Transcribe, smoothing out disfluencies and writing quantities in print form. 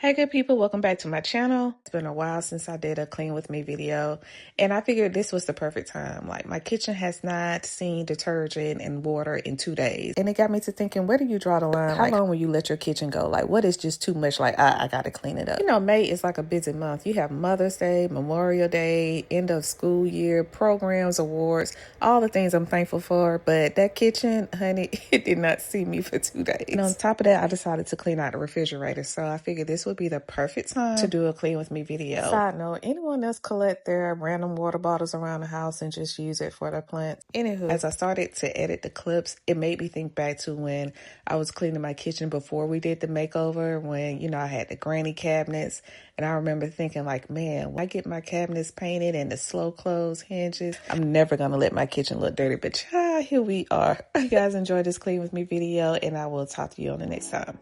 Hey good people, welcome back to my channel. It's been a while since I did a clean with me video and I figured this was the perfect time. Like my kitchen has not seen detergent and water in 2 days. And it got me to thinking, where do you draw the line? How long will you let your kitchen go? Like what is just too much? Like I gotta clean it up. You know, May is like a busy month. You have Mother's Day, Memorial Day, end of school year, programs, awards, all the things I'm thankful for. But that kitchen, honey, it did not see me for 2 days. And on top of that, I decided to clean out the refrigerator. So I figured this would be the perfect time to do a clean with me video. Side note, anyone else collect their random water bottles around the house and just use it for their plants? Anywho, as I started to edit the clips, it made me think back to when I was cleaning my kitchen before we did the makeover, when, you know, I had the granny cabinets. And I remember thinking like, man, when I get my cabinets painted and the slow close hinges, I'm never going to let my kitchen look dirty. But child, here we are. You guys enjoyed this clean with me video and I will talk to you on the next time.